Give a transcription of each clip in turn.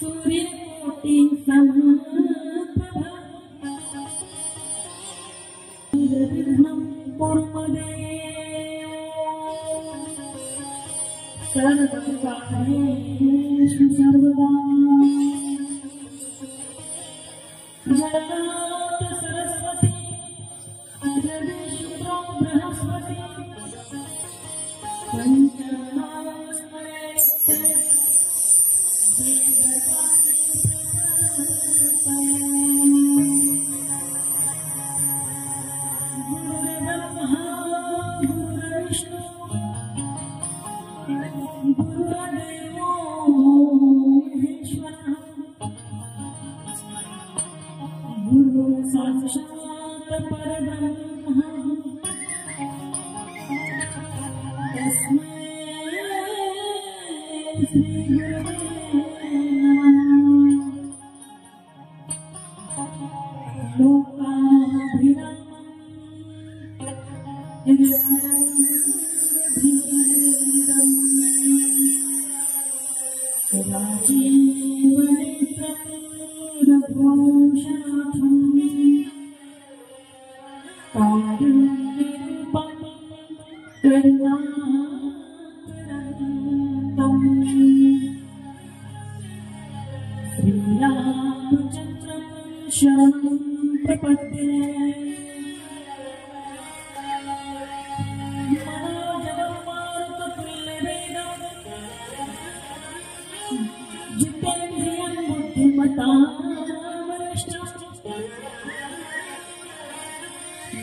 सूर्यकोटि समप्रभा निर्विघ्नं कुरु सर्वकार्येषु सर्वदा जगन्नाथ सरस्वती जगदीश्वरो बृहस्पति गुरु साक्षात् परब्रह्म तस्मै श्री गुरवे नमः। लोकाभिरामम् राजीवनेत्रं रघुवंशनाथं कारुण्यरूपं करुणाकरं श्रीरामचन्द्रं शरणं प्रपद्ये। जितेन्द्रियं बुद्धिमतां वरिष्ठं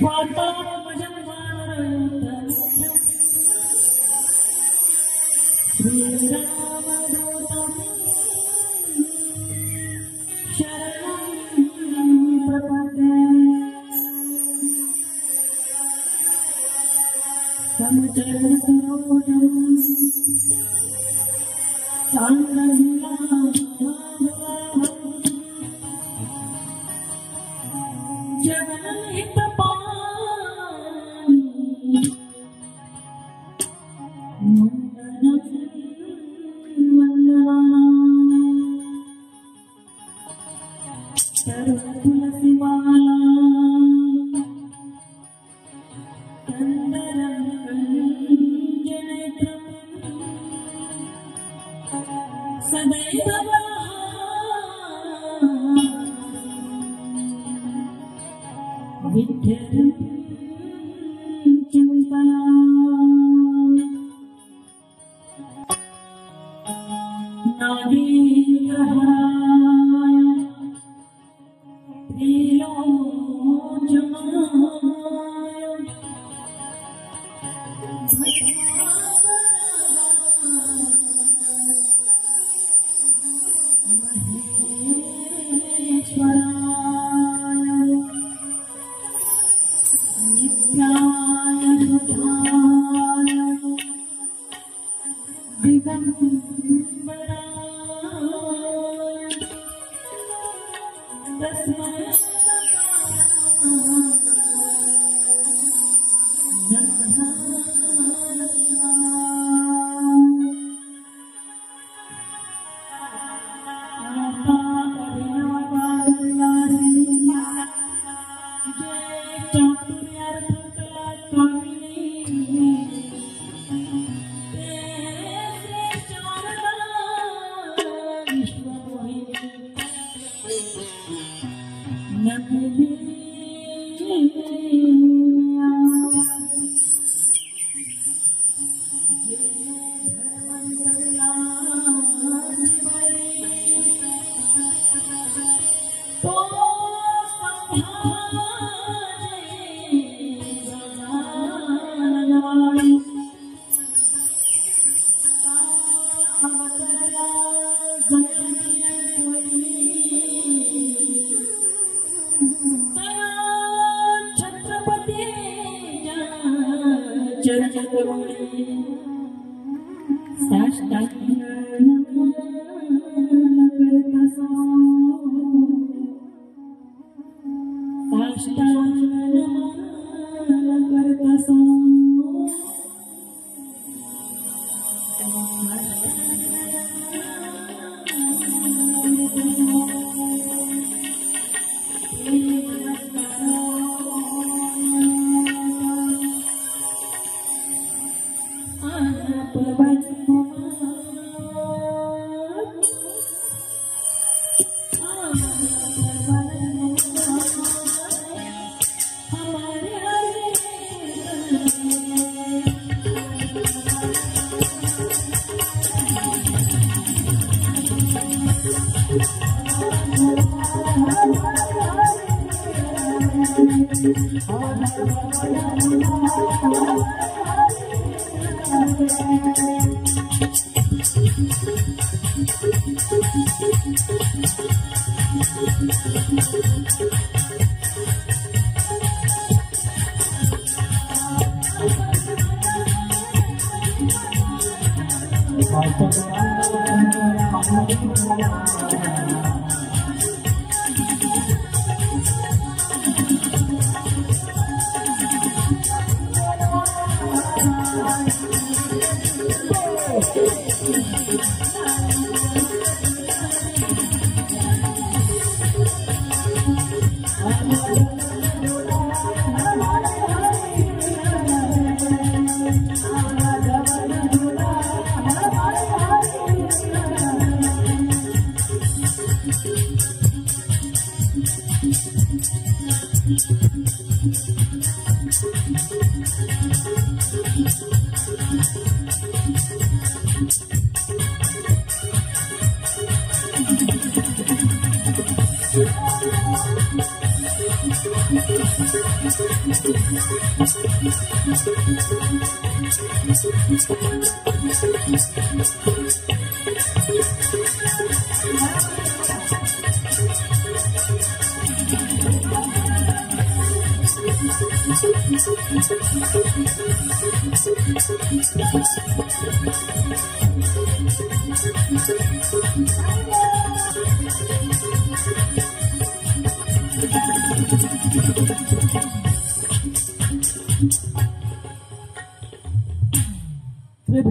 वातात्मजं वानरयूथं श्रीरामदूतं शरणं प्रपद्ये। समचरणसरोजं जगन्हितपाणि मुण्डनं वन्दनामि सर्वतुलसीमाला कन्दरं कञ्जनेत्रं सदैव विद्यं चिन्तयामि। नागेन्द्रहराय त्रिलोचनाय महेश्वराय नित्याय बुधाय दिगम्बराय तस्मै चरण करुणी साष्टांग नमन करतसा साष्टांग नमन करतसा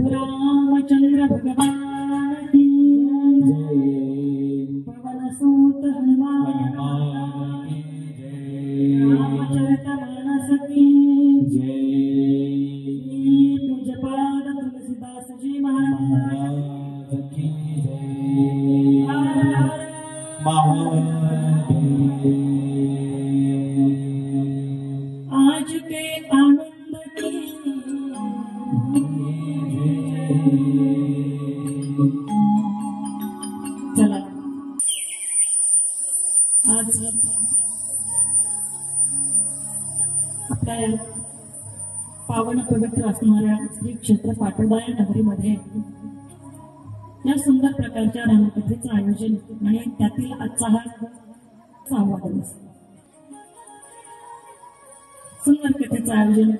रामचंद्र भगवान की जय। पवन सूत हनुमान की जय। रामचरितमानस की जय। पूज्यपाद तुलसीदास जी महाराज की जय। आज के आनंद की चला आज आपल्या पावन पवित्र असणाऱ्या श्री क्षेत्र पाटोदा या नगरीमध्ये या सुंदर प्रकारच्या रामकथेचं आयोजन आणि त्यातील आजचा हा 6वा दिवस सुंदर कथेचं आयोजन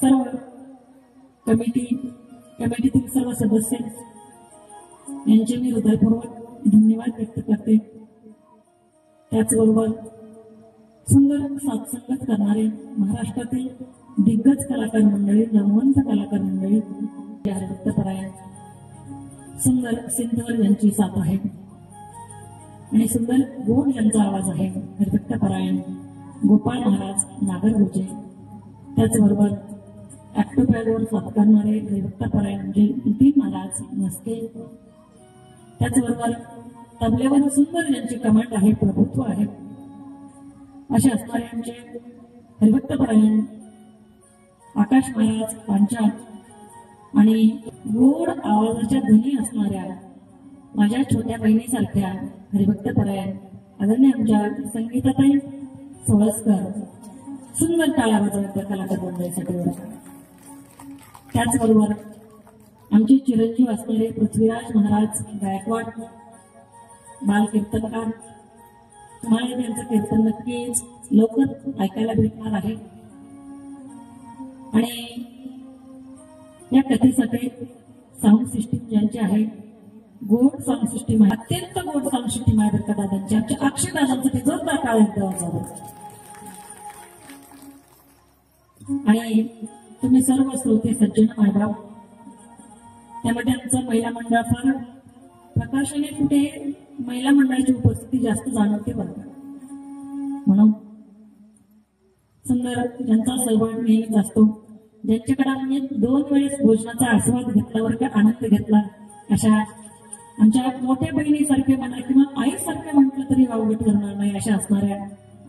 सर्व कमिटीतील सर्व सदस्य यांचे मी हृदयपूर्वक धन्यवाद व्यक्त करते। त्याचबरोबर सुंदर साथसंगत करणारे महाराष्ट्रातील दिग्गज कलाकार मंडळी नामवंत कलाकार मंडळी हरिभक्तपरायण सुंदर सिंधवर यांची साथ आहे आणि सुंदर गोड यांचा आवाज आहे हरिभक्तपरायण गोपाळ महाराज नागरगोजे। त्याचबरोबर ऍक्टोपॅडवर साथ करणारे हरिभक्तपरायण म्हणजे नितीन महाराज मस्के। त्याचबरोबर तबलेवर सुंदर यांची कमांड आहे प्रभुत्व आहे असे असणारे आमचे हरिभक्तपरायण आकाश महाराज पांचाळ आणि गोड आवाजाच्या धनी असणाऱ्या माझ्या छोट्या बहिणीसारख्या हरिभक्तपरायण आदरणीय आमच्या संगीताताई सोळसकर सुंदर टाळ्या वाजवत कलाकार मंडळीसाठी। त्याचबरोबर आमचे चिरंजीव असणारे पृथ्वीराज महाराज गायकवाड बाल कीर्तनकार तुम्हाला त्यांचं कीर्तन नक्कीच लवकर ऐकायला भेटणार आहे। आणि या कथेसाठी साऊंड सिस्टीम ज्यांची आहे, गोड साऊंड सिस्टीम आहे, अत्यंत गोड साऊंड सिस्टीम आहे बरं का दादांची. आमच्या अक्षयदादांसाठी जोरदार टाळ्या द्यावा. आणि तुम्ही सर्व श्रोते सज्जन मायबाप, त्यामध्ये आमचं महिला मंडळ फार प्रकाशाने कुठे महिला मंडळाची उपस्थिती जास्त जाणवते बरं का. म्हणून सुंदर ज्यांचा सहभाग नेहमीच असतो, ज्यांच्याकडे आम्ही 2 वेळेस भोजनाचा आस्वाद घेतला बरं का, आनंद घेतला, अशा आमच्या मोठ्या बहिणीसारखे म्हणा किंवा आईसारखे म्हटलं तरी वावगट करणार नाही अशा असणाऱ्या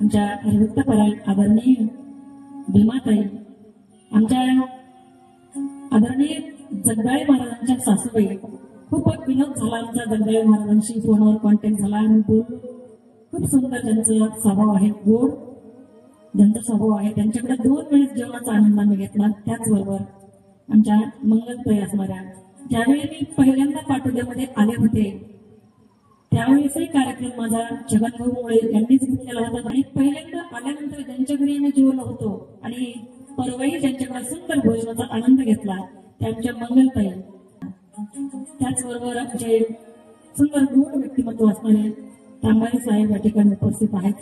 आमच्या हरिभक्त पराय आदरणीय भीमाताई, आमच्या आदरणीय जगदाळे महाराजांच्या सासूबाई. खूप विनोद झाला आमचा जगदाळे महाराजांशी, फोनवर कॉन्टॅक्ट झाला आणि बोललो. खूप सुंदर ज्यांचा स्वभाव आहे, गोड ज्यांचा स्वभाव आहे, त्यांच्याकडे 2 वेळेस जेवणाचा आनंद आम्ही घेतला. त्याचबरोबर आमच्या मंगलताई असणाऱ्या, ज्यावेळी मी पहिल्यांदा पाटोद्यामध्ये आले होते त्यावेळेसही कार्यक्रम माझा जगनभाऊ मुळे यांनीच घेतलेला होता. आणि पहिल्यांदा आल्यानंतर ज्यांच्या घरी आम्ही जेवलो होतो आणि परवाही ज्यांच्याकडे सुंदर भोजनाचा आनंद घेतला त्यांच्या मंगलताई. त्याचबरोबर आमचे सुंदर गोड व्यक्तिमत्व असणारे तांबारी साहेब या ठिकाणी उपस्थित आहेत.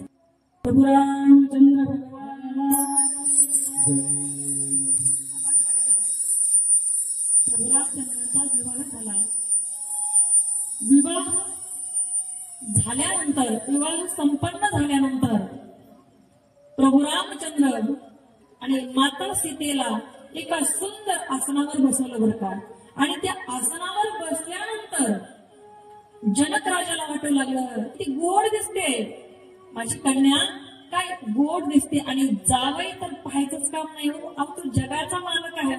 प्रभू रामचंद्र प्रभू रामचंद्रांचा विवाह झाला. विवाह झाल्यानंतर, विवाह संपन्न झाल्यानंतर प्रभू रामचंद्र आणि माता सीतेला एका सुंदर आसनावर बसवलं बरं का. आणि त्या आसनावर बसल्यानंतर जनक राजाला वाटू लागलं ती गोड दिसते, माझी कन्या काय गोड दिसते. आणि जावई तर पाहायचंच काम नाही हो, अहो तू जगाचा मालक आहे,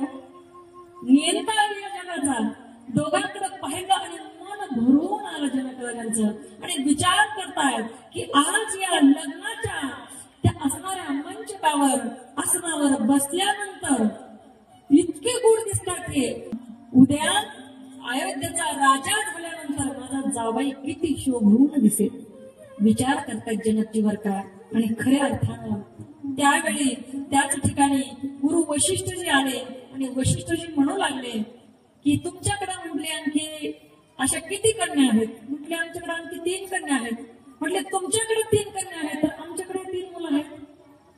नियंता आहे या जगाचा. दोघांकडे पाहिलं आणि मन भरून आलं जनक राजांचं. आणि विचार करतायत की आज या लग्नाच्या त्या असणाऱ्या मंचकावर आसनावर बसल्यानंतर इतके गोड दिसतात की उद्या अयोध्येचा राजा झाल्यानंतर माझा जावई किती शोभून दिसेल. विचार करतात जनकजीवर का. आणि खऱ्या अर्थानं त्यावेळी त्याच ठिकाणी गुरु वशिष्ठजी आले आणि वशिष्ठजी म्हणू लागले की तुमच्याकडे म्हटले आणखी अशा किती कन्या आहेत. म्हटले आमच्याकडे आणखी 3 कन्या आहेत. म्हटले तुमच्याकडे 3 कन्या आहेत तर आमच्याकडे 3 मुलं आहेत,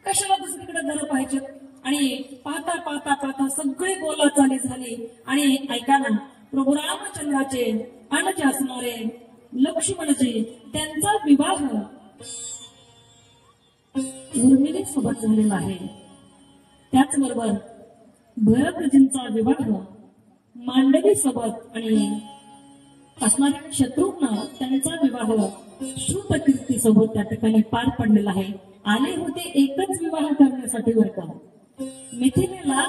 कशाला दुसरीकडे घर पाहिजे. आणि पाहता पाहता पाहता सगळे बोलाचाली झाली. आणि ऐका ना, प्रभू रामचंद्राचे अनुज असणारे लक्ष्मणजी त्यांचा विवाह उर्मिले सोबत झालेला आहे. त्याचबरोबर भरतजींचा विवाह मांडवी सोबत आणि असणाऱ्या शत्रुघ्न त्यांचा विवाह श्रुतकीर्ती सोबत त्या ठिकाणी पार पडलेला आहे. आले होते एकच विवाह करण्यासाठी बरं का. मिथिलेला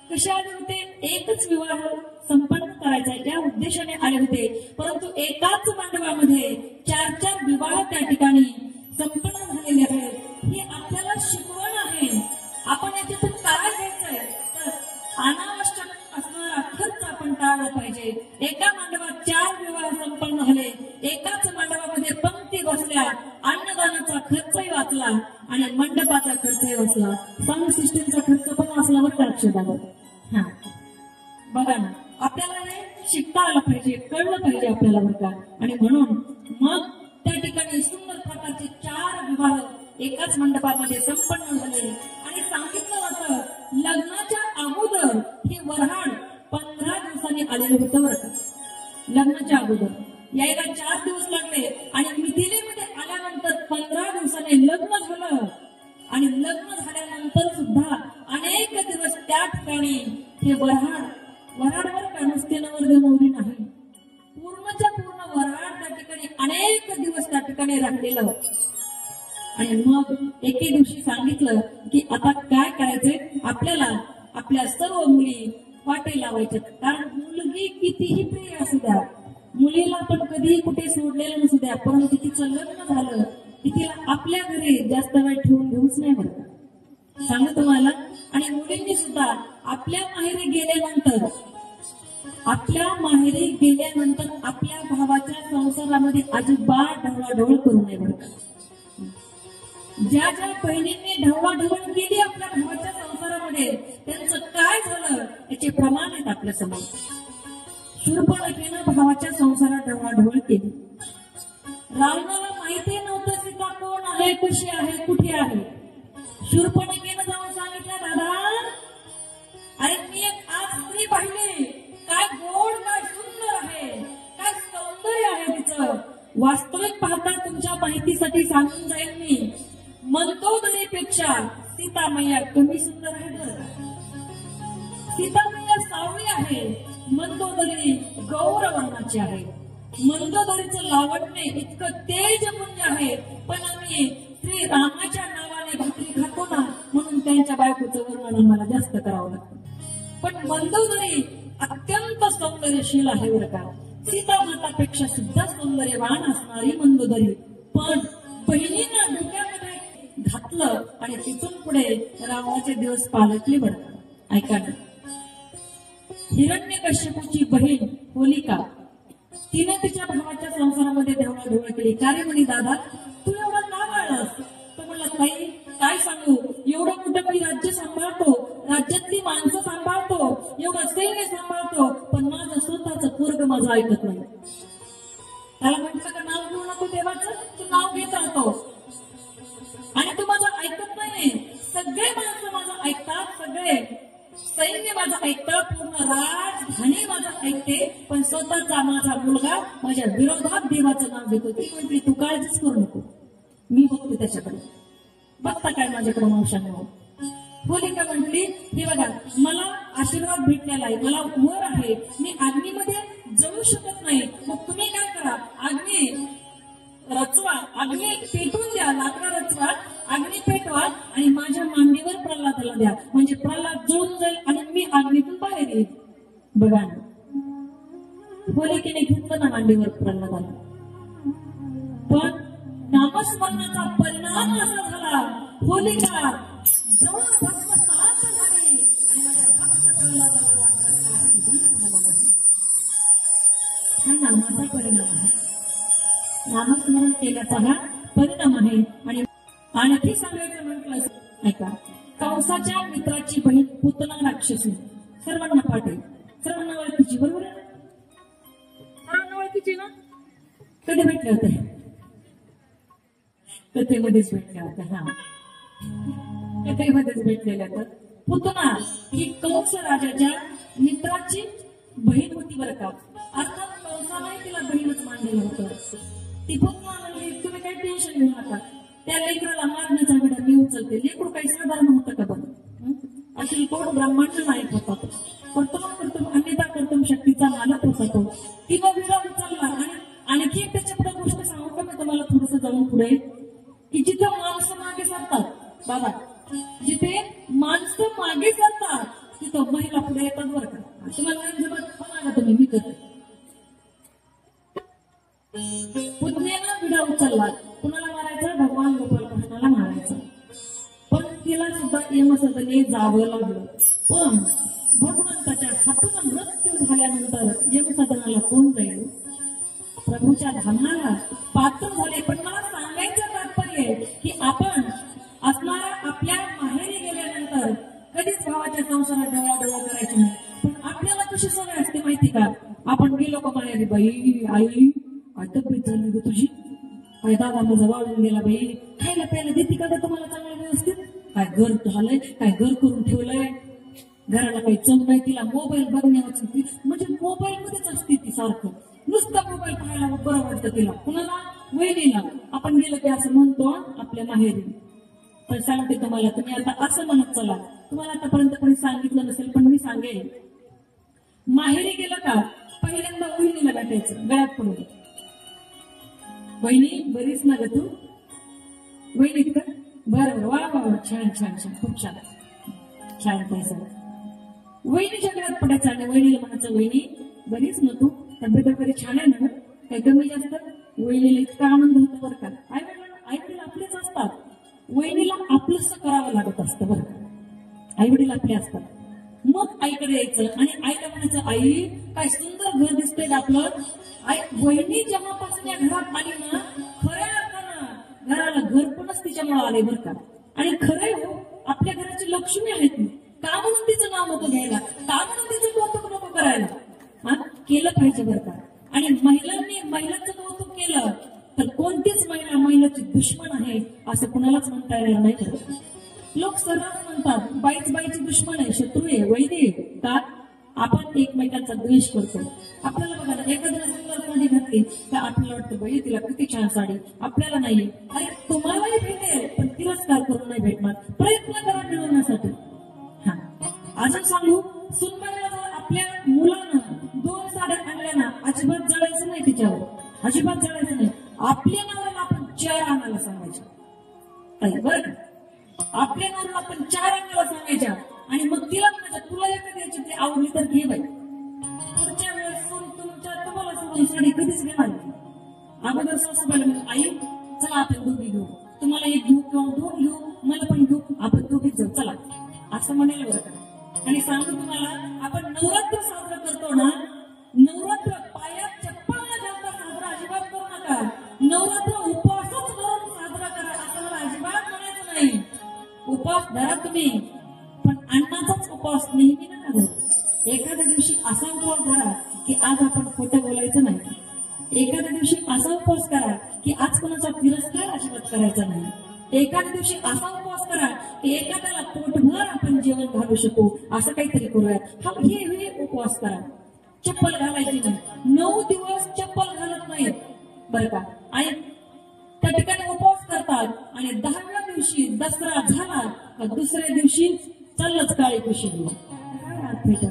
कशा आले होते, एकच विवाह संपन्न करायचा या उद्देशाने आले होते. परंतु एकाच मांडवामध्ये 4-4 विवाह त्या ठिकाणी संपन्न झालेले आहेत. ही आपल्याला शिकवण आहे. आपण याच्यातून काय घ्यायचंय तर अनावश्यक असणारा खर्च आपण टाळला पाहिजे. एका मांडवात 4 विवाह संपन्न झाले, एकाच मांडवामध्ये पंक्ती बसल्या, अन्नदानाचा खर्चही वाचला आणि मंडपाचा खर्चही वाचला, साऊंड सिस्टीमचा खर्च पण वाचला बरं का अक्षदावर. हा बघा ना, आपल्याला हे शिकता आलं पाहिजे, कळलं पाहिजे आपल्याला बरं का. आणि म्हणून मग त्या ठिकाणी सुंदर प्रकारचे 4 विवाह एकाच मंडपामध्ये संपन्न झाले. आणि सांगितलं जातं लग्नाच्या अगोदर हे वऱ्हाड 15 दिवसांनी आलेलं होतं बरं का. लग्नाच्या अगोदर यायला 4 दिवस लागले आणि मिथिलेमध्ये आल्यानंतर 15 दिवसांनी लग्न झालं. आणि लग्न झाल्यानंतर सुद्धा अनेक दिवस त्या ठिकाणी हे वऱ्हाडवर का नुसते नवरदेव नवरी नाही, पूर्णच्या पूर्ण वऱ्हाड त्या ठिकाणी अनेक दिवस त्या ठिकाणी राहिलेलं. आणि मग एके दिवशी सांगितलं की आता काय करायचंय, आपल्याला आपल्या सर्व मुली वाटे लावायच्यात. कारण मुलगी कितीही प्रिय असू द्या, मुलीला पण कधीही कुठे सोडलेलं नसू द्या, परंतु तिचं लग्न झालं की तिला आपल्या घरी जास्त वेळ ठेवून घेऊच नाही बरं सांगू तुम्हाला. आणि मुलींनी सुद्धा आपल्या माहेरी गेल्यानंतर आपल्या भावाच्या संसारामध्ये अजिबात ढवळाढवळ करू नये बरं. ज्या ज्या बहिणींनी ढवळाढवळ केली आपल्या भावाच्या संसारामध्ये त्यांचं काय झालं याचे प्रमाण आहेत आपल्या समोर. शूर्पणखेनं भावाच्या संसारात ढवळाढवळ केली. रावणाला माहिती नव्हतं सीता कोण आहे, कशी आहे, कुठे आहे. शूर्पणखेनं जाऊन सांगितलं, दादा अरे मी एक आज स्त्री पाहिली, काय गोड, काय सुंदर आहे, काय सौंदर्य आहे तिचं. वास्तविक पाहता तुमच्या माहितीसाठी सांगून जाईल मी, मंदोदरीपेक्षा सीतामय्या कमी सुंदर आहे बरं. सीतामय्या सावळी आहे, मंदोदरी गौरवर्णाची आहे. मंदोदरीचं लावण्य इतकं तेजपुंज आहे, पण आम्ही श्री रामाच्या नावाने भाकरी खातो ना, म्हणून त्यांच्या बायकोचं वर्णन आम्हाला जास्त करावं लागतं. पण मंदोदरी अत्यंत सौंदर्यशील आहे बरं का. सीता मातापेक्षा सुद्धा सौंदर्यवान असणारी मंदोदरी. पण बहिणींना डोक्यामध्ये घातलं आणि तिथून पुढे रावणाचे दिवस पालटले बरं का. ऐका ना, हिरण्यकश्यपूची बहीण होलिका, तिने तिच्या भावाच्या संसारामध्ये ढवळाढवळ केली. का रे म्हणे दादा तू एवढा का वाळलास. तो म्हणला, ताई काय सांगू, एवढं कुठं मी राज्य सांभाळतो, राज्यातली माणसं सांभाळतो, एवढं सैन्य सांभाळतो, पण माझं स्वतःच पोरग माझं ऐकत नाही. त्याला म्हटलं का नाव घेऊ नको देवाचं, तू नाव घेत राहतो आणि तू माझं ऐकत नाही. सगळे माणसं माझं ऐकतात, सगळे सैन्य माझं ऐकतं, पूर्ण राजधानी माझं ऐकते, पण स्वतःचा माझा मुलगा माझ्या विरोधात देवाचं नाव घेतो. ती म्हटली तू काळजीच करू नको, मी बघते त्याच्याकडे. बघता काय माझ्याकडे मावशांना. होलिका म्हटली, हे बघा मला आशीर्वाद भेटलेला आहे, मला वर आहे, मी अग्नीमध्ये जळू शकत नाही, मग तुम्ही काय करा, अग्नी रचवा, अग्नी पेटवून द्या, लाकडा रचवा, अग्नी पेटवा आणि माझ्या मांडीवर प्रल्हादाला द्या, म्हणजे प्रल्हाद जळून जाईल आणि मी अग्नीतून बाहेर येईल. बघा होलिकेने घेतलं ना मांडीवर प्रल्हादाला, पण नामस्मरणाचा परिणाम असा झाला, होलिका जवळ भक्त शांत झाली आणि माझ्या भक्त प्रल्हादाला मात्र काहीही झालं नाही. हा नामाचा परिणाम आहे, नामस्मरण केल्याचा हा परिणाम आहे. आणि आणखी सांगायचं म्हटलं, ऐका, कंसाच्या मित्राची बहीण पुतना राक्षसी, सर्वांना पाठ आहे, सर्वांना ओळखीची, बरोबर आहे, सर्वांना ओळखीची ना. कधी भेटले होते, कथेमध्येच भेटल्या होत्या. हा, कथेमध्येच भेटलेल्या होत्या. पुतना ही कंस राजाच्या मित्राची बहीण होती बरं का. अर्थात कंसालाही तिला बहीणच मानलेलं होतं. ती पुतना म्हणजे तुम्ही काही टेन्शन घेऊ नका, त्या लेकराला मारण्याचा विडा मी उचलते. लेकरू काही साधारण होतं का बघ, अशी कोण ब्रह्मांड नायक होता तो, कर्तव्य अन्यथा कर्तव्य शक्तीचा मालक होता तो. तिनं विडा उचलला. आणि आणखी एक त्याच्या पुढे गोष्ट सांगू का मी तुम्हाला थोडस जाऊन पुढे, की जिथे माणसं मागे सरतात बाबा, जिथे माणसं मागे सरतात तिथं महिला पुढे येतात बरं का. तुम्हाला जमत तुम्ही मी करते. पुतण्यानं विडा उचलला, कुणाला मारायचा, भगवान गोपाल कृष्णाला मारायचा. पण तिला सुद्धा यमसदने जावं लागलं. पण भगवंताच्या हातून मृत्यू झाल्यानंतर यमसदनाला कोण जाईल, प्रभूच्या धामाला पात्र झाले. पण मला सांगायचं तात्पर्य की आपण असणाऱ्या आपल्या माहेरी गेल्यानंतर कधीच भावाच्या संसारात डवळाडवळ करायची नाही. पण आपल्याला कशी सवय असते माहिती का, आपण गेलो का माहेरी, बाई आई काय तब्येत झाली ग तुझी, काय दादा माझा वाळून गेला, बाई खायला प्यायला देते का तुम्हाला चांगलं व्यवस्थित, काय घर झालंय, काय घर करून ठेवलंय, घराला काही चव नाही, तिला मोबाईल बघण्याची, म्हणजे मोबाईल मध्येच असते ती सारखं, नुसतं मोबाईल पाहायला बरं वाटतं तिला. कुणाला, वहिनीला. आपण गेलो की असं म्हणतो आपल्या माहेरी. पण सांगते तुम्हाला, तुम्ही आता असं म्हणत चला, तुम्हाला आतापर्यंत कोणी सांगितलं नसेल पण मी सांगेन, माहेरी गेलं का पहिल्यांदा वहिनीला भेटायचं, गळ्यात पडून, वहिनी बरीच ना ग तू, वहिनी का, बरं वा वा वा, छान छान छान, खूप छान छान पैसा. वहिनीच्या गळ्यात पडायचं आणि वहिनीला म्हणायचं, वहिनी बरीच ना तू, तब्येत वगैरे छान आहे ना, काही कमी जास्त. वहिनीला इतका आनंद होतो बरं का. आईवडील आपलेच असतात, वहिनीला आपलंच करावं लागत असतं बरं का. आईवडील आपले असतात. मग आईकडे यायचं आणि आईला म्हणायचं, आई काय सुंदर घर दिसतंय आपलं. आई वहिनी जेव्हापासून या घरात आली ना, खऱ्या अर्थानं घराला घरपणच तिच्यामुळे आले बरं का. आणि खरंय हो, आपल्या घराची लक्ष्मी आहे ती. का म्हणून तिचं नाव नको घ्यायला, का म्हणून तिचं कौतुक नको करायला. हा, केलं पाहिजे बरं का. आणि महिलांचं कौतुक केलं तर कोणतीच महिलाची दुश्मन आहे असं कुणालाच म्हणता येणार नाही. लोक सर्रास म्हणतात बाईच बाईची दुश्मन आहे, शत्रू आहे, वैरी आहे. का? आपण एकमेकांचा द्वेष करतो. आपल्याला बघा ना, एखाद्या सुंदर साडी घातली तर आपल्याला वाटतं बाई तिला किती छान साडी, आपल्याला नाहीये. अरे तुम्हालाही भेटेल पण तिरस्कार करून नाही भेटणार. प्रयत्न करा मिळवण्यासाठी. हा, अजून सांगू, सुनबाईला जर आपल्या मुलानं 2 साड्या आणल्या ना, अजिबात जळायचं नाही तिच्यावर, अजिबात जळायचं नाही. आपल्या नवऱ्याला आपण 4 आणायला सांगायच्या बरं का. आपल्या नवऱ्याला आपण 4 आणायला सांगायच्या आणि मग तिला म्हणायचं तुला एखाद्याची ती आवडली तर घे बाई. पुढच्या वेळेस तुम्हाला सोडून साडी कधीच घेणार नाही. अगोदर सासूबाईला म्हणजे आई चला आपण दोघी घेऊ, तुम्हाला 1 घेऊ किंवा 2 घेऊ, मला पण घेऊ, आपण दोघीच जाऊ चला असं म्हणायला बरं का. आणि सांगू तुम्हाला, आपण नवरात्र साजरा करतो ना, नवरात्र पायात चप्पल न घालता साजरा अजिबात करू नका. नवरात्र उपवासच करून साजरा करा असं मला अजिबात म्हणायचं नाही. उपवास धरा तुम्ही, पण अन्नाचाच उपवास नेहमी नका धरू. एखाद्या दिवशी असा उपवास धरा की आज आपण खोटं बोलायचं नाही. एखाद्या दिवशी असा उपवास करा की आज कोणाचा तिरस्कार अजिबात करायचा नाही. एखाद्या दिवशी असा उपवास करा की एखाद्याला पोटभर आपण जेवण घालू शकू, असं काहीतरी करूयात. हा, हे उपवास करा. चप्पल घालायची नाही, 9 दिवस चप्पल घालत नाहीत बरं का. आणि त्या ठिकाणी उपवास करतात आणि 10व्या दिवशी दसरा झाला का दुसऱ्या दिवशी चाललंच काळी पिशवी. काय अर्थ आहे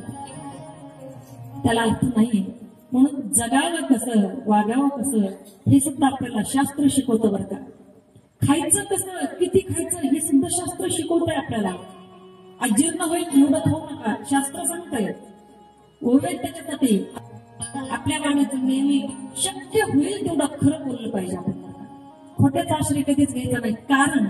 त्याला? अर्थ नाहीये. म्हणून जगावं कसं, वागावं कसं हे सुद्धा आपल्याला शास्त्र शिकवतं बरं का. खायचं कसं, किती खायचं हे सुद्धा शास्त्र शिकवतंय आपल्याला. अजीर्ण होईल एवढं खाऊ नका, शास्त्र सांगतंय. ओवेल त्याच्यासाठी आपल्या वाण्याचं नेहमी शक्य होईल तेवढं खरं बोललं पाहिजे. आपण खोट्याचा आश्रय कधीच घ्यायचा नाही, कारण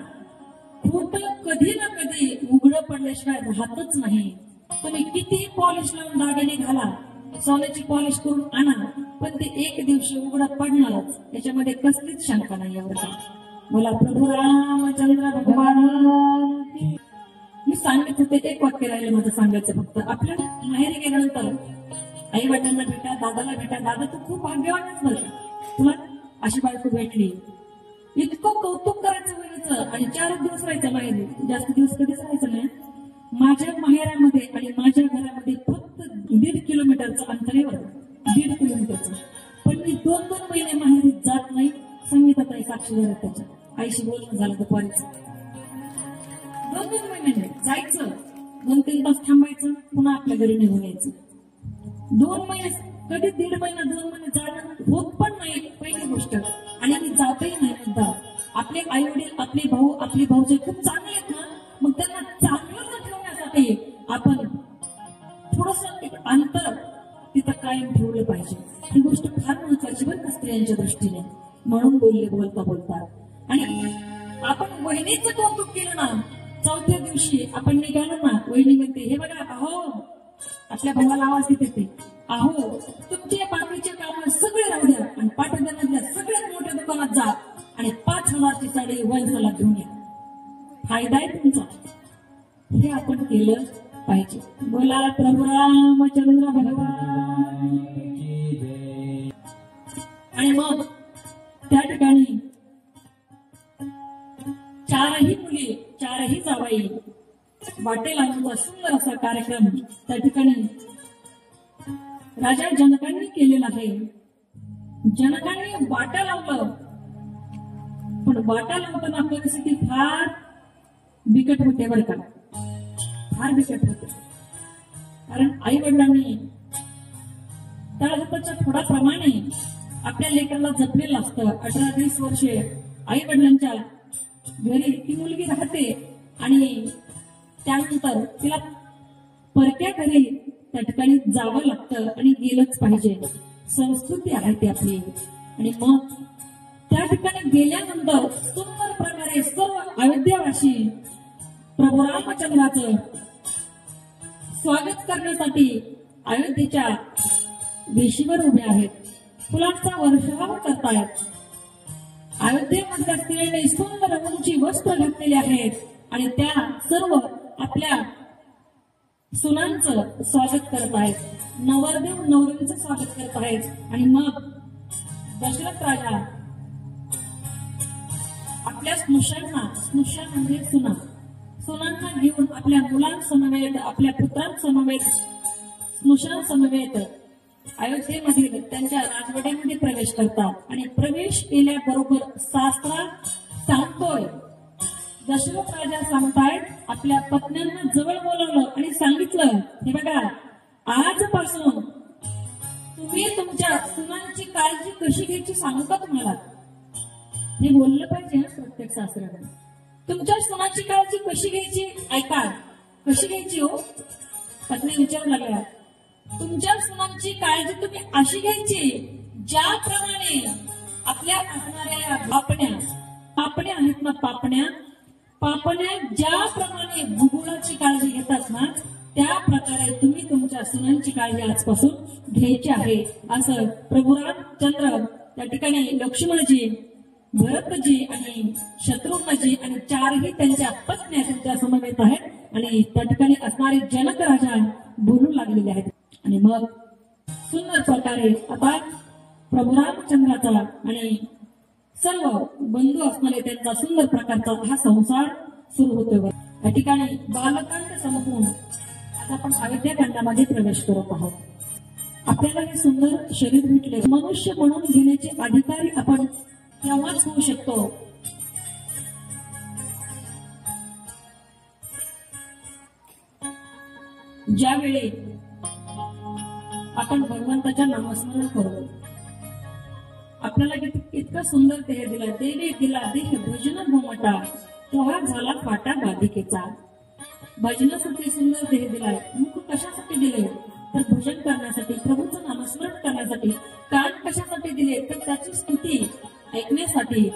खोट कधी ना कधी उघडं पडल्याशिवाय राहतच नाही. तुम्ही कितीही पॉलिश लावून दागिने घाला, सोन्याची पॉलिश करून आणा, पण ते एक दिवशी उघडं पडणारच, त्याच्यामध्ये कसलीच शंका नाही. यावर मला प्रभू रामचंद्र भगवान. मी सांगत होते, एक वाक्य राहिलं माझं सांगायचं फक्त. आपल्या माहेरी गेल्यानंतर आई वडिलांना भेटा, दादाला भेटा. दादा तू खूप भाग्यवानच बरं, तुला अशी बायको भेटली. इतकं कौतुक करायचं व्हायचं आणि 4 दिवस राहायचं माहेरी, जास्त दिवस कधीच राहायचं नाही. माझ्या माहेरामध्ये आणि माझ्या घरामध्ये फक्त 1.5 किलोमीटरचं अंतर आहे बरं, 1.5 किलोमीटरचं. पण मी 2-2 महिने माहेरी जात नाही. संगीताताई साक्षीदार आहेत त्याच्या. आईशी बोलणं झालं दुपारीचं. 2-2 महिने जायचं, 2-3 तास थांबायचं, पुन्हा आपल्या घरी निघून यायचं. 2 महिने, कधी 1.5 महिना 2 महिने जाणं होत पण नाही पहिली गोष्ट. आणि आम्ही जातही नाही म्हणता. आपले आई वडील, आपले भाऊ, आपले भाऊजे खूप चांगले आहेत ना, मग त्यांना चांगलं ठेवण्यासाठी आपण थोडस एक अंतर तिथं कायम ठेवलं पाहिजे. ही गोष्ट फार महत्वाची बरं का स्त्रियांच्या दृष्टीने. म्हणून बोलले बोलता बोलता. आणि आपण वहिनीचं कौतुक केलं ना, 4थ्या दिवशी आपण निघालो ना, वहिनी म्हणते हे बघा अहो, आपल्या भावाला आवाज देते ते, अहो तुमच्या बाकीचे काम सगळे राहू द्या आणि पाठवण्यामधल्या सगळ्यात मोठ्या दुकानात जा आणि 5,000ची साडी वंशाला घेऊन या. फायदा आहे तुमचा. हे आपण केलं पाहिजे. बोला प्रभू रामचंद्र भगवान. आणि मग त्या ठिकाणी 4ही मुली, 4ही जावाई वाटेला सुंदर असा कार्यक्रम त्या ठिकाणी राजा जनकांनी केलेला आहे. जनकांनी वाटा लावलं, पण वाटा लावताना परिस्थिती फार बिकट होते बरं का, फार बिकट होते. कारण आई वडिलांनी तळहाताच्या थोडाप्रमाणे आपल्या लेकराला जपलेलं असतं. 18-20 वर्षे आई वडिलांच्या घरी ती मुलगी राहते आणि त्यानंतर तिला परक्या घरी त्या ठिकाणी जावं लागतं आणि गेलंच पाहिजे. संस्कृती आहे ती आपली. आणि मग त्या ठिकाणी गेल्यानंतर सुंदर प्रकारे सर्व अयोध्यावासी प्रभू रामचंद्राचं स्वागत करण्यासाठी अयोध्येच्या वेशीवर उभे आहेत. फुलांचा वर्षाव करतायत. अयोध्येमधल्या स्त्रियांनी सुंदर उंची वस्त्र घातलेली आहेत आणि त्या सर्व आपल्या सुनांचं स्वागत करत आहेत, नवरदेव नवरींचं स्वागत करत आहेत। आणि मग दशरथ राजा आपल्या स्नुषांना, स्नुषा म्हणजे सुनांना घेऊन आपल्या मुलांसमवेत, आपल्या पुत्रांसमवेत, स्नुषांसमवेत अयोध्येमधील त्यांच्या राजवाड्यामध्ये प्रवेश करतात। आणि प्रवेश केल्याबरोबर शास्त्र सांगतोय, दशरथ राजा सांगतायत, आपल्या पत्न्यांना जवळ बोलावलं आणि सांगितलं, हे बघा, आजपासून तुम्ही तुमच्या सुनांची काळजी कशी घ्यायची सांगू का तुम्हाला? हे बोललं पाहिजे ना प्रत्येक सासऱ्याने। तुमच्या सुनाची काळजी कशी घ्यायची ऐका, कशी घ्यायची हो? पत्नी विचारू लागल्या, तुमच्या सुनांची काळजी तुम्ही अशी घ्यायची ज्याप्रमाणे आपल्या असणाऱ्या पापण्या आहेत ना, पापण्या ज्याप्रमाणे भूगोलाची काळजी घेतात ना, त्या प्रकारे तुम्ही तुमच्या सुनांची काळजी आजपासून घ्यायची आहे, असं प्रभू रामचंद्र त्या ठिकाणी लक्ष्मणजी, भरतजी आणि शत्रुघ्नजी आणि चारही त्यांच्या पत्न्या त्यांच्या समवेत आहेत आणि त्या ठिकाणी असणारे जनक राजा बोलू लागलेले आहेत। आणि मग सुंदर प्रकारे आता प्रभू रामचंद्राचा आणि सर्व बंधू असणारे त्यांचा सुंदर प्रकारचा हा संसार सुरू होतो। या ठिकाणी बालकांड संपवून आता आपण अयोध्याकांडामध्ये प्रवेश करत आहोत। आपल्याला हे सुंदर शरीर भेटले, मनुष्य म्हणून घेण्याचे अधिकारी आपण तेव्हाच होऊ शकतो ज्यावेळी आपण भगवंताच्या नामस्मरण करू। आपल्याला इतकं सुंदर देह दिला, देवी दिला देह भजन घुमटा, तो हा झाला फाटा बाधिकेचा। भजनासाठी सुंदर देह दिलाय, मुख कशासाठी दिले तर भजन करण्यासाठी, प्रभूचं नामस्मरण करण्यासाठी। कान कशासाठी दिले तर त्याची स्तुती ऐकण्यासाठी।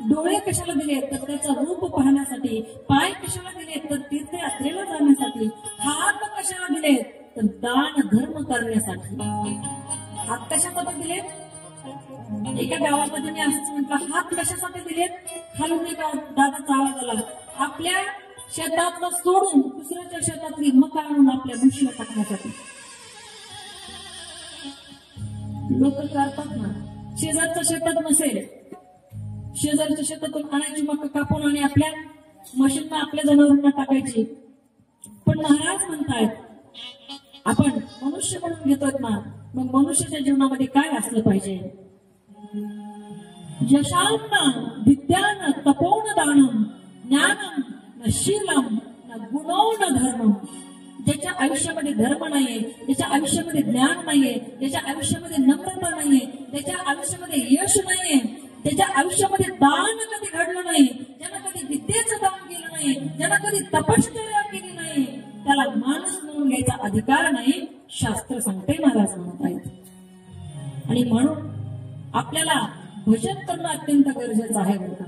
डोळे कशाला दिले तर त्याचं रूप पाहण्यासाठी। पाय कशाला दिले तर तीर्थयात्रेला जाण्यासाठी। हात कशाला दिले तर दान धर्म करण्यासाठी। हात कशासाठी दिले? एका गावामध्ये मी असंच म्हटलं, हात कशासाठी दिलेत? खालून एका दादाचा आवाज आला, आपल्या शेतातलं सोडून दुसऱ्याच्या शेतातली मका आणून आपल्या म्हशीला टाकण्यासाठी। लोक करतात ना, शेजारच्या शेतात नसेल, शेजारच्या शेतातून आणायची मका कापून आणि आपल्या म्हशींना, आपल्या जनावरांना टाकायची। पण महाराज म्हणतायत, आपण मनुष्य म्हणून घेतोय ना, मग मनुष्याच्या जीवनामध्ये काय असलं पाहिजे? यशान्न विद्यान तपोन दानम ज्ञानम न शीलम न गुणो न धर्मम। ज्याच्या आयुष्यामध्ये धर्म नाहीये, ज्याच्या आयुष्यामध्ये ज्ञान नाहीये, ज्याच्या आयुष्यामध्ये नम्रता नाहीये, ज्याच्या आयुष्यामध्ये यश नाहीये, ज्याच्या आयुष्यामध्ये दान कधी घडलं नाही, ज्यानं कधी विद्येचं दान केलं नाही, ज्यानं कधी तपश्चर्या केली नाही, त्याला माणूस म्हणून घ्यायचा अधिकार नाही, शास्त्र सांगते, महाराज म्हणत आहेत। आणि म्हणून आपल्याला भजन करणं अत्यंत गरजेचं आहे बरं का।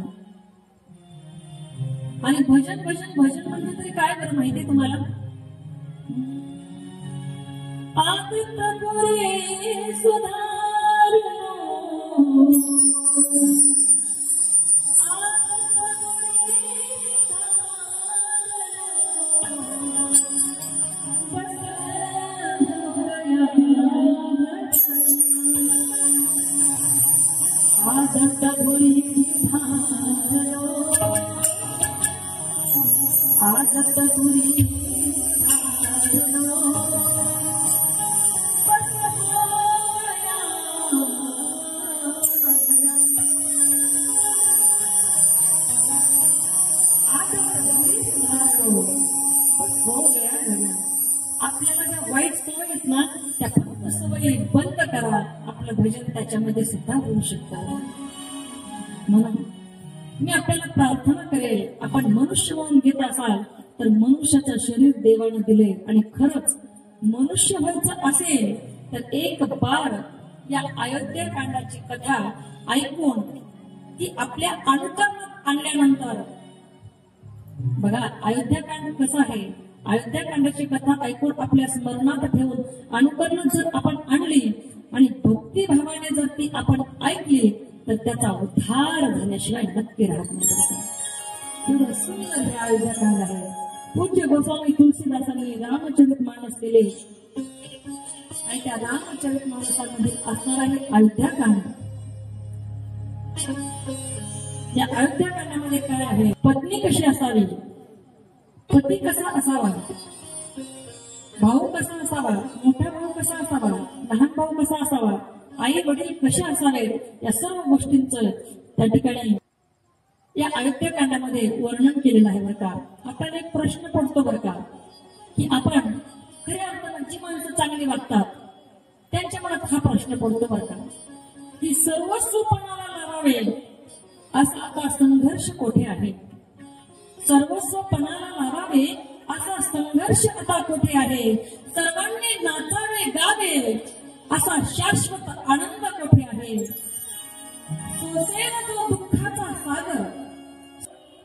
आणि भजन भजन भजन म्हणजे तरी काय बरं माहिती तुम्हाला? आदित्य सुधारो आपल्याला ज्या वाईट सवय आहेत ना, त्या सवयी बंद करा, आपलं भजन त्याच्यामध्ये सुद्धा होऊ शकतं। म्हणून मी आपल्याला प्रार्थना करेल, आपण मनुष्य म्हणून घेत असाल तर मनुष्याचं शरीर देवानं दिले आणि खरंच मनुष्य व्हायचं असेल तर एक बार या अयोध्याकांडाची कथा ऐकून ती आपल्या अनुकरणात आणल्यानंतर, बघा अयोध्याकांड कसं आहे, अयोध्याकांडाची कथा ऐकून आपल्या स्मरणात ठेवून अनुकरणात जर आपण आणली आणि भक्तिभावाने जर ती आपण ऐकली तर त्याचा उद्धार झाल्याशिवाय नक्की राहत नाही. एवढं सुंदर हे अयोध्याकांड आहे. पूज्य गोस्वामी तुलसीदासांनी रामचरितमानस केले आणि त्या रामचरितमानसामध्ये असणारा हे अयोध्याकांड. या अयोध्याकांडामध्ये काय आहे? पत्नी कशी असावी, पती कसा असावा, भाऊ कसा असावा, मोठा भाऊ कसा असावा, लहान भाऊ कसा असावा, आई वडील कसे असावे, या सर्व गोष्टींचं त्या ठिकाणी या अयोध्याकांडामध्ये वर्णन केलेलं आहे. बरं का, आपल्याला एक प्रश्न पडतो बरं का, की आपण खऱ्या अर्थानं जी माणसं चांगली वागतात त्यांच्या मनात हा प्रश्न पडतो बरं का, की सर्वस्व पणाला लावावे असा आता संघर्ष कोठे आहे? सर्वस्व पणाला लावावे असा संघर्ष आता कोठे आहे? सर्वांनी नाचावे गावे असा शाश्वत आनंद कोठे आहे? सोसेल जो दुःखाचा सागर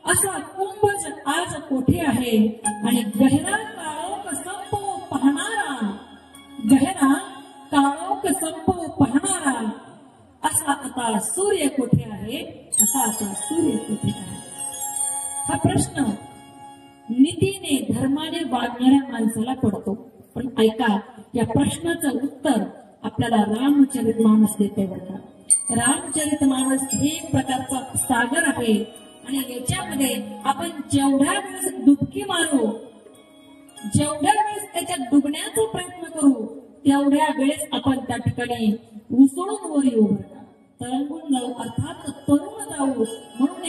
असा कुंभज आज कोठे आहे? आणि गहरा काळोख संपो पाहणारा, गहरा काळोख संपो पाहणारा असा आता सूर्य कोठे आहे? असा आता सूर्य कोठे आहे? हा प्रश्न नीतीने धर्माने वागणाऱ्या माणसाला पडतो. पण ऐका, या प्रश्नाचं उत्तर आपल्याला रामचरितमानस देते. बघा, रामचरितमानस हे एक प्रकारचा सागर आहे आणि याच्यामध्ये आपण जेवढ्या वेळेस डुबकी मारू, जेवढ्या वेळेस त्याच्यात डुबण्याचा प्रयत्न करू, तेवढ्या वेळेस आपण त्या ठिकाणी उसळून वर येऊ, तरंगून जाऊ, अर्थात तरुण जाऊ. म्हणून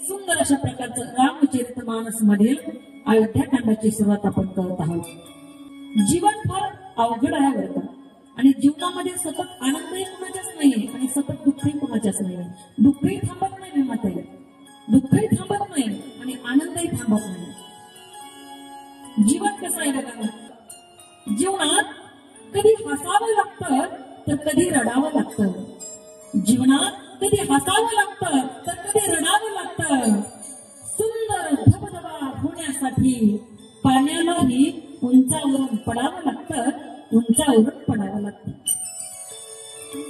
सुंदर अशा प्रकारचं रामचरितमानस मधील अयोध्याकांडाची सुरुवात आपण करत आहोत. जीवन फार अवघड आहे बरं का, आणि जीवनामध्ये सतत आनंदही कुणाच्याच नाहीये आणि सतत दुःखही कुणाच्याच नाहीये. दुःखही थांबत नाही, मी मत आहे, दुःखही थांबत नाही आणि आनंदही थांबत नाही. जीवन कसं आहे बघा, जीवनात कधी हसावं लागतं तर कधी रडावं लागतं. जीवनात कधी हसावं लागतं तर कधी रडावं लागतं. सुंदर धबधबा होण्यासाठी पाण्यालाही उंचावरून पडावं लागतं, उंचावरून पडावं लागतं.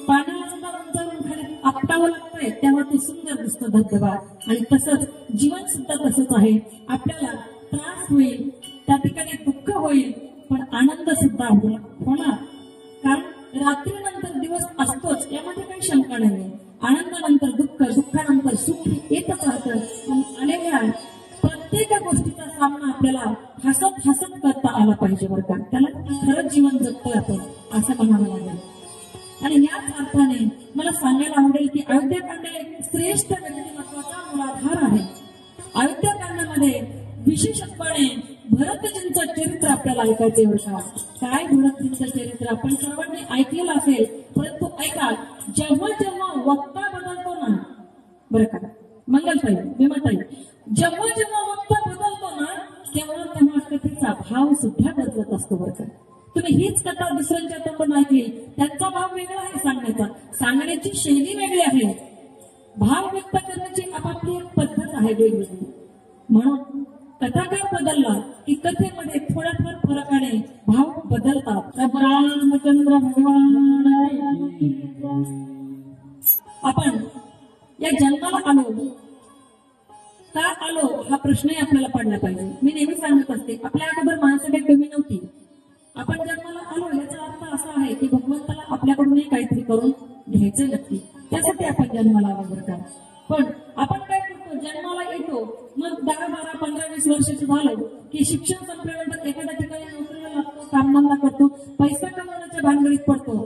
पाण्याला सुद्धा उंचावरून खाली आपटावं लागतंय, तेव्हा तो सुंदर दिसतो धबधबा. आणि तसंच जीवन सुद्धा तसंच आहे. आपल्याला त्रास होईल, त्या ठिकाणी दुःख होईल, पण आनंद सुद्धा होणार. कारण रात्रीनंतर दिवस असतोच, यामध्ये काही शंका नाही. आनंदानंतर दुःख, दुःखानंतर सुख येतच राहतं. पण आलेल्या प्रत्येक गोष्टीचा सामना आपल्याला हसत हसत करता आला पाहिजे बरं का. त्याला खरंच जीवन जगतोय आपण असं म्हणावं लागेल. आणि याच अर्थाने मला सांगायला आवडेल की अयोध्याकांड एक श्रेष्ठ व्यक्तिमत्वाचा मूलाधार आहे. अयोध्याकांडामध्ये विशेषत्वाने भरतजींचं चरित्र आपल्याला ऐकायचे बरं का. काय भरतजींचं चरित्र आपण सर्वांनी ऐकलेलं असेल, परंतु ऐका, जेव्हा जेव्हा वक्ता बदलतो ना बरं का, मंगलताई, विमताई, जेव्हा जेव्हा वक्ता बदलतो ना तेव्हा तेव्हा कथेचा भाव सुद्धा बदलत असतो बरं का. तुम्ही हीच कथा दुसऱ्यांच्या तोंडून ऐकली, त्यांचा भाव वेगळा आहे सांगण्याचा, सांगण्याची शैली वेगळी आहे, भाव व्यक्त करण्याची आपापली एक पद्धत आहे वेगवेगळी. म्हणून कथाकार बदलला की कथेमध्ये थोड्याफार फरकाने भाव बदलतात. रामचंद्र भगवान आपण या जन्माला आलो का आलो हा प्रश्नही आपल्याला पडला पाहिजे. मी नेहमी सांगत असते, आपल्या अगोदर माणसं काही कमी नव्हती. आपण जन्माला आलो याचा अर्थ असा आहे की भगवंताला आपल्याकडूनही काहीतरी करून घ्यायचं नक्की, त्यासाठी आपण जन्माला आलो बरं का. पण आपण काय करतो, जन्माला येतो, मग 10, 12, 15, 20 वर्षाचं झालं की शिक्षण संपल्यानंतर एखाद्या ठिकाणी नोकरीला लागतो, कामधंदा करतो, पैसा कमवण्याच्या भानगडीत पडतो.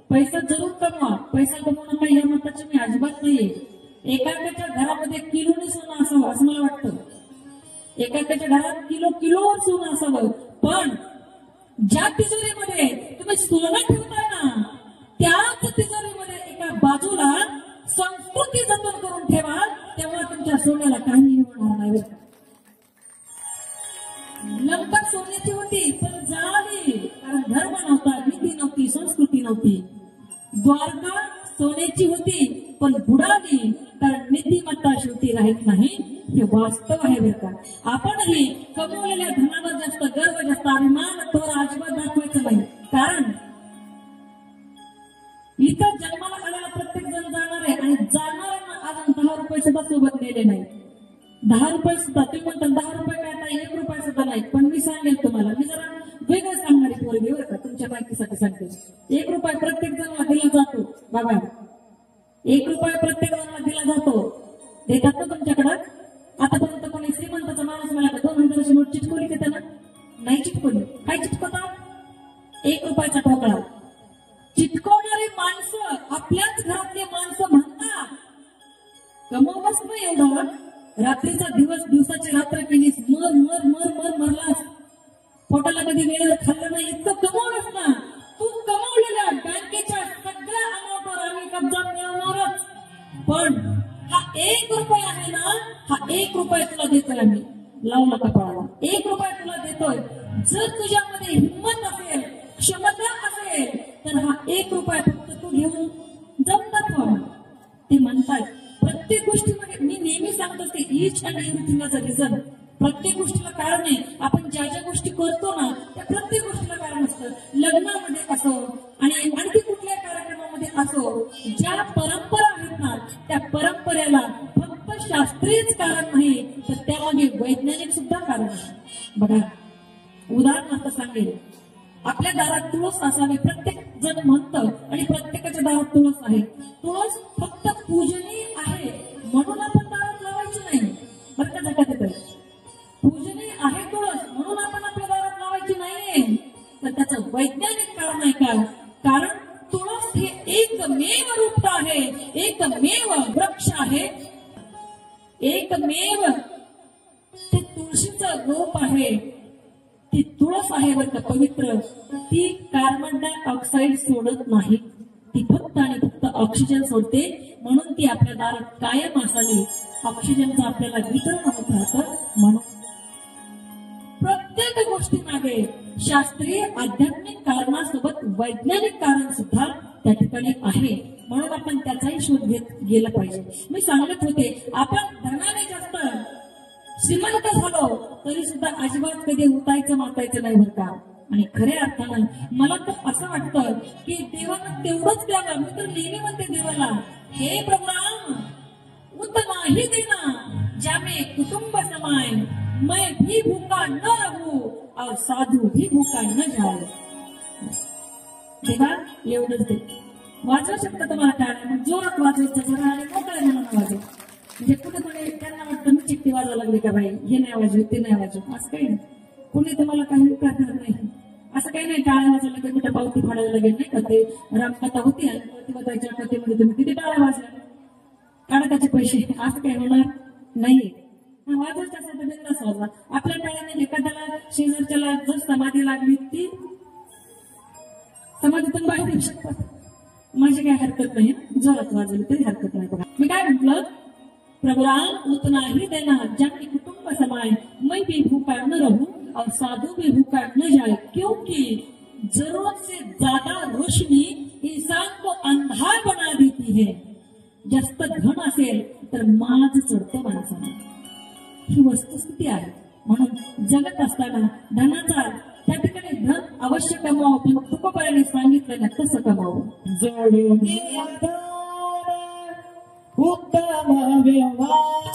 पैसा जरूर कमवा, पैसा कमवणं काही या मताची मी अजिबात नाहीये. एकाच्या घरामध्ये किलोने सोनं असावं असं मला वाटतं, एकाच्या घरात किलोवर सोनं असावं. पण ज्या तिजोरीमध्ये तुम्ही सोनं ठेवताय ना, त्याच तिजोरीमध्ये एका बाजूला संस्कृती जतन करून ठेवा, तेव्हा तुमच्या सोन्याला काही होणार नाही. लंका सोन्याची होती पण जळाली, कारण धर्म नव्हता, नीती नव्हती, संस्कृती नव्हती. द्वारका सोन्याची होती पण बुडाली, कारण नीतिमत्ता शेवटी राहत नाही, हे वास्तव आहे बरं का. आपणही कमवलेल्या धनावर जास्त गर्व, जास्त अभिमान थोडा अजिबात दाखवायचं नाही. कारण इथं जन्माला आलेला प्रत्येक जण जाणार आहे आणि जाणार सुद्धा तुम्ही म्हणता 10 रुपये काय नाही, 1 रुपया सुद्धा नाही. पण मी सांगेल तुम्हाला, मी जरा वेगळं सांगणारी पोरगी बरं का, तुमच्या माहितीसाठी सांगते. 1 रुपया प्रत्येक जणांना दिला जातो बाबा, 1 रुपया प्रत्येक जणांना दिला जातो. देतात ना तुमच्याकडं? आतापर्यंत कोणी श्रीमंताचा माणूस मला 2000ची नोट चिटकवली का त्यानं? नाही चिटकवली. काय चिटकवतात? 1 रुपयाचा ठोकळा. चिटकवणारी माणसं आपल्याच घरातले माणसं म्हणतात, कमवच नाही एवढं, रात्रीचा दिवस दिवसाची रात्र केलीस, मर मर मर मर मरलास, पोटाला कधी वेळेला खाल्लं नाही, इतकं कमवलंच ना. तू कमवलेल्या बँकेच्या सगळ्या अमाऊंटवर आम्ही कब्जा मिळवणारच. पण हा 1 रुपया आहे ना, हा 1 रुपया तुला देतोय आम्ही, लावला कपाळाला. 1 रुपया तुला देतोय. जर तुझ्यामध्ये हिंमत असेल, क्षमता असेल, तर हा 1 रुपया फक्त तू घेऊन जाऊन दाखवा. ते म्हणतात प्रत्येक गोष्टीमध्ये, मी नेहमी सांगत असते, each and everything is a reason. प्रत्येक गोष्टीला कारण आहे. आपण ज्या ज्या गोष्टी करतो ना, त्या प्रत्येक गोष्टीला कारण असतं. लग्नामध्ये असो आणि आणखी कुठल्याही कार्यक्रमामध्ये असो, ज्या परंपरा आहेत ना, त्या परंपरेला फक्त शास्त्रीयच कारण नाही, तर त्यामागे वैज्ञानिक सुद्धा कारण आहे. बघा, उदाहरणार्थ सांगेल, आपल्या दारात तुळस असावी, प्रत्येक जण म्हणतं, आणि प्रत्येकाच्या दारात तुळस आहे. तुळस फक्त पूजनीय आहे म्हणून आपण दारात लावायची नाही बरं का. झटक पूजनीय आहे तुळस म्हणून आपण आपल्या दारात लावायची नाहीये. तर त्याचं वैज्ञानिक कारण आहे का? कारण तुळस हे एकमेव रूप आहे, एकमेव वृक्ष आहे, एकमेव ते तुळशीचं रूप आहे. ती तुळस आहे बरं का पवित्र. ती कार्बन डायऑक्साईड सोडत नाही, ती फक्त आणि फक्त ऑक्सिजन सोडते. म्हणून ती आपल्या दारात कायम असावी. ऑक्सिजनचं आपल्याला वितरण होत राहतं. म्हणून प्रत्येक गोष्टीमागे शास्त्रीय आध्यात्मिक कारणासोबत वैज्ञानिक कारण सुद्धा त्या ठिकाणी आहे. म्हणून आपण त्याचाही शोध घेत गेला पाहिजे. मी सांगत होते, आपण धनाने जास्त श्रीमंत झालो तरी सुद्धा अजिबात कधी उठायचं मातायचं नाही बरं का. आणि खऱ्या अर्थानं मला तर असं वाटतं की देवानं तेवढंच द्यावं. मी तर नेहमी म्हणते देवाला, हे प्रभु उतना ही देना ज्यामे कुटुंब समाय, मैं भी भूखा न रहूं और साधू भी भूखा न जाए. देवा एवढंच दे. वाजवू शकता तुम्हाला टाळ्या, जोरात वाजवायचं जरा आणि मोकळ्या मनानं वाजव. म्हणजे कुठे त्यांना वाटतं मी चिठ्ठी वाजवा लागली का बाई, हे नाही वाजव ते नाही वाजव, असं काही नाही. कुणी तुम्हाला काही करणार नाही. असं काही नाही टाळ्या वाजवलं की कुठे पावती फाडायला लागेल नाही का. ते रामकथा होती आणि पावती वाजायच्या कथेमध्ये तुम्ही किती टाळ्या वाजल्या, काढा त्याचे पैसे, असं काही होणार नाहीये. वाजवायचं असेल तर बिंदास वाजवा. आपल्या टाळ्याने एखाद्याला शेजारच्याला जर समाधी लागली ती समाधीतून बाहेर येऊ शकतात. माझी काही हरकत नाही, जोरात वाजवली तरी हरकत नाही. बघा मी काय म्हटलं, प्रभु राम उतना ही देना जाके कुटुंब समाए, मैं भी भूखा न रहूं और साधु भी भूखा न जाए. क्योंकि जरूरत से ज्यादा रोशनी इंसान को अंधा बना देती है. जास्त धन असेल तर माज चढतो माणसाला. ही वस्तुस्थिती आहे. म्हणून जगत असताना धनाचा त्या ठिकाणी धन अवश्य कमावं, पण तुकोबाराने सांगितलं ना कसं कमावं. जोडून उत्तम व्यवहार,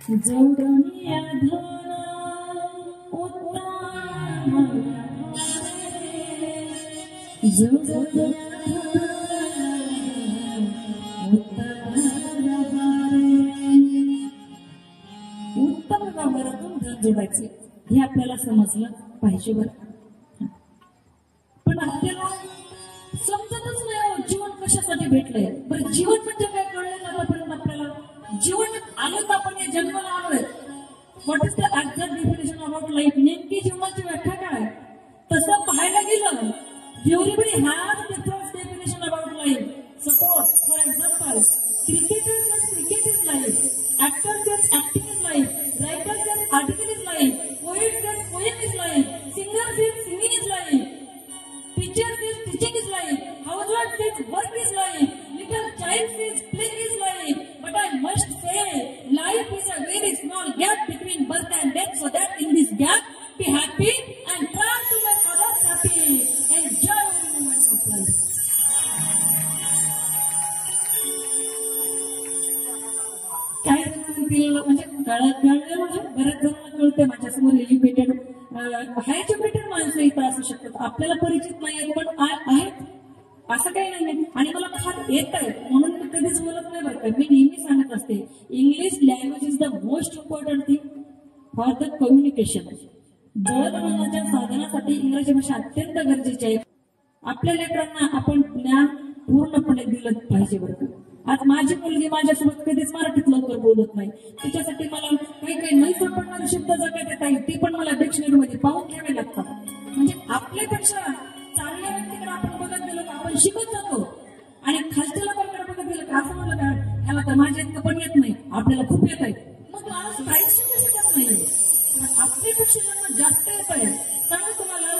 जोडणी आधारा उत्तम जोडणी उत्तम व्यवहारातून धन जोडायचे हे आपल्याला समजलं पाहिजे बरं. पण आपल्याला समजतच नाही जीवन कशासाठी भेटलंय. बरं जीवन म्हणजे काय कळलं ना आतापर्यंत आपल्याला. जीवन आलं तर आपण या जन्माला आलोय. What is the exact definition about life. नेमकी जीवनाची व्याख्या काय. तसं पाहायला गेलं everybody has different definition about life. Suppose for example cricketer says cricket is life, actor says acting is life, writer says article is life, poet says poem is life, singer says singing is life, teacher says teaching is life, housewife says work is life, little child says playing is life. But I must say, life is a very small gap between birth and death. So that in this gap, be happy and try to make others happy. Enjoy every moment of life. काही जणांना म्हणजे कळलं म्हणजे बऱ्याच जणांना कळते. माझ्यासमोर educated हाय educated माणसं इथं असू शकतात. आपल्याला परिचित नाही आहेत पण आहेत असं काही नाही. आणि मला फार येत आहे म्हणून मी कधीच बोलत नाही बरं का. मी नेहमी सांगत असते English language is the most important thing for the communication. जळणवळणाच्या साधनासाठी इंग्रजी भाषा अत्यंत गरजेची आहे. आपल्या लेकरांना आपण ज्ञान पूर्णपणे दिलं पाहिजे बरं का. आज माझी मुलगी माझ्यासोबत कधीच मराठीत लवकर बोलत नाही. तिच्यासाठी मला काही नाही सापडणारे शब्द जगात येत आहेत ते पण मला डिक्शनरीमध्ये पाहून घ्यावे लागतात. म्हणजे आपल्यापेक्षा चांगल्या व्यक्तीकडे आपण बघत गेलो का आपण शिकत जातो. आणि खालच्या लोकांकडे बघत गेलो का असं म्हणलं का ह्याला तर माझ्या इतकं पण येत नाही, आपल्याला खूप येत आहे. मग माणूस काहीच शिकू शकत नाही. आपल्यापेक्षा ज्यांना जास्त येत आहे सांगा तुम्हाला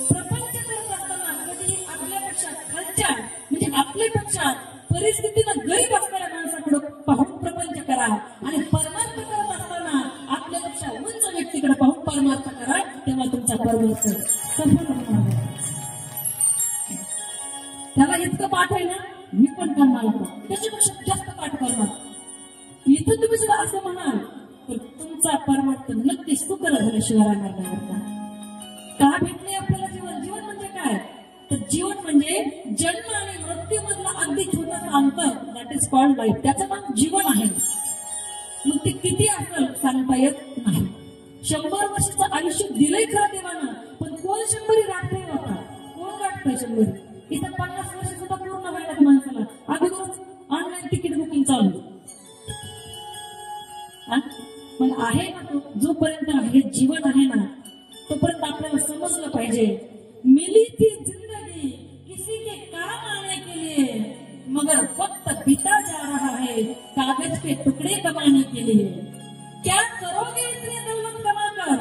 प्रपंच करत असताना कधी आपल्यापेक्षा खालच्या म्हणजे आपल्यापेक्षा परिस्थितीनं गरीब असणाऱ्या माणसाकडे पाहून प्रपंच करा. आणि परमार्थ करत असताना आपल्यापेक्षा उंच व्यक्तीकडे पाहून परमार्थ करा. तेव्हा तुमचा परमार्थ सफल होणार. त्याला इतकं पाठ आहे ना मी पण करणार होतो त्याच्यापेक्षा जास्त पाठ करणार. इथं तुम्ही जर असं म्हणाल तर तुमचा परमार्थ नक्की सुकर झाल्याशिवाय राहणार नाही. का भेटले आपल्याला जीवन. जीवन म्हणजे काय तर जीवन म्हणजे जन्म आणि मृत्यू मधला अगदी छोटासा अंतर दॅट इज कॉल्ड लाईफ. त्याचं नाव जीवन आहे. मग ते किती असेल सांगता येत नाही. 100 वर्षाचं आयुष्य दिलंय खरं देवानं पण कोण 100 गाठतंय होता. कोण गाठतंय 100. इथं 50 वर्ष सुद्धा पूर्ण व्हायला माणसाला अगोदरच ऑनलाईन तिकीट बुकिंग चालू. पण आहे ना तो जोपर्यंत हे जीवन आहे ना तोपर्यंत आपल्याला समजलं पाहिजे मिली थी जिंदगी किसी के काम आने के लिए मगर वक्त बीता जा रहा है कागज के टुकड़े कमाने के लिए. क्या करोगे इतनी दौलत कमाकर.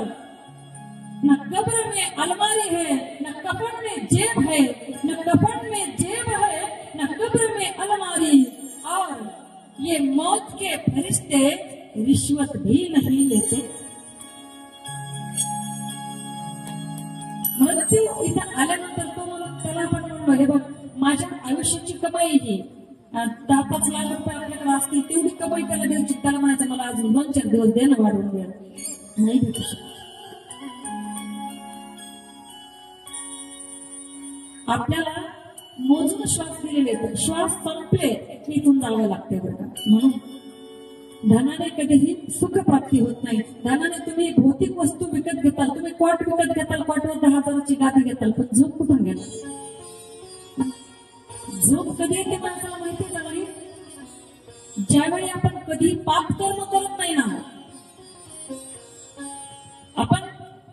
न कब्र में अलमारी है न कफन में जेब है, न कफन में जेब है न कब्र में अलमारी. और ये मौत के फरिश्ते रिश्वत भी नहीं लेते. मृत्यू इथं आल्यानंतर तो म्हणून त्याला पण म्हणलो हे बघ माझ्या आयुष्याची कमाई ही 10-5 लाख रुपये आपल्याकडे असतील तेवढी कमाई त्याला द्यायची. त्याला म्हणायचं मला अजून 2-4 दिवस देणं वाढवून द्या. नाही भेटू शकत. आपल्याला मोजून श्वास दिलेले श्वास संपले इथून जावं लागते बरं का. म्हणून धनाने कधीही सुख प्राप्ती होत नाही. धनाने तुम्ही भौतिक वस्तू विकत घेताल. तुम्ही कॉट विकत घेताल. कॉटवर 10,000ची गादी घेताल पण झोप कुठून घेणार. झोप कधी येते माणसाला माहिती आहे नाही. ज्यावेळी आपण कधी पाप कर्म करत नाही ना आपण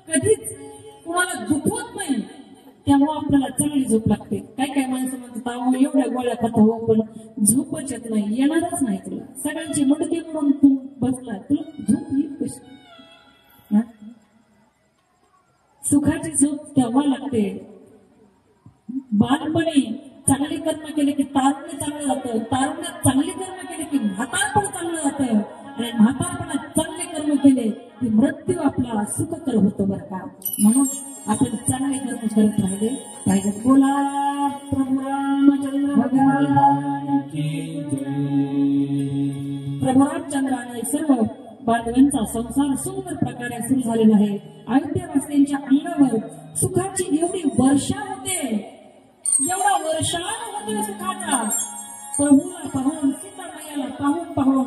कधीच कुणाला दुखवत नाही त्यामुळे आपल्याला चांगली झोप लागते. काय माणसं म्हणतात एवढ्या गोळ्या खाता हो पण झोपच येत नाही. येणारच नाही तुला. सगळ्यांची मुडकी म्हणून तू बसला तुला झोप येईल कशी. सुखाची झोप तेव्हा लागते बालपणी चांगली कर्म केले की तारुण्य चांगलं जातं. तारुण्यात चांगली कर्म केले की म्हातारपण चांगलं जातं. आणि म्हातारपणात चांगले कर्म केले की मृत्यू आपला सुखकर होतो बरं का. म्हणून आपण चांगले कर्म करत राहिले पाहिजे. बोला प्रभू रामचंद्र भगवान की जय. प्रभू रामचंद्राने सर्व पांडवांचा संसार सुंदर प्रकारे सुरू झालेला आहे. अयोध्यावासियांच्या अंगावर सुखाची एवढी वर्षा होते, एवढा वर्षान होते सुखाचा. प्रभूला पाहून, सीतामायाला पाहून पाहून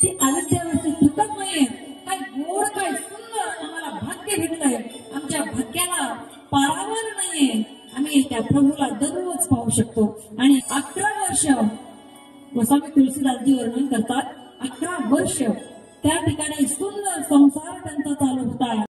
ती अयोध्यावासी थकत नाहीये. काय गोड, काय सुंदर आम्हाला भाग्य भेटलंय. आमच्या भाग्याला पारावर नाहीये. आम्ही त्या प्रभूला दररोज पाहू शकतो. आणि 11 वर्ष गोस्वामी तुलसीदासजी वर्णन करतात, 11 वर्ष त्या ठिकाणी सुंदर संसार त्यांचा चालू होता.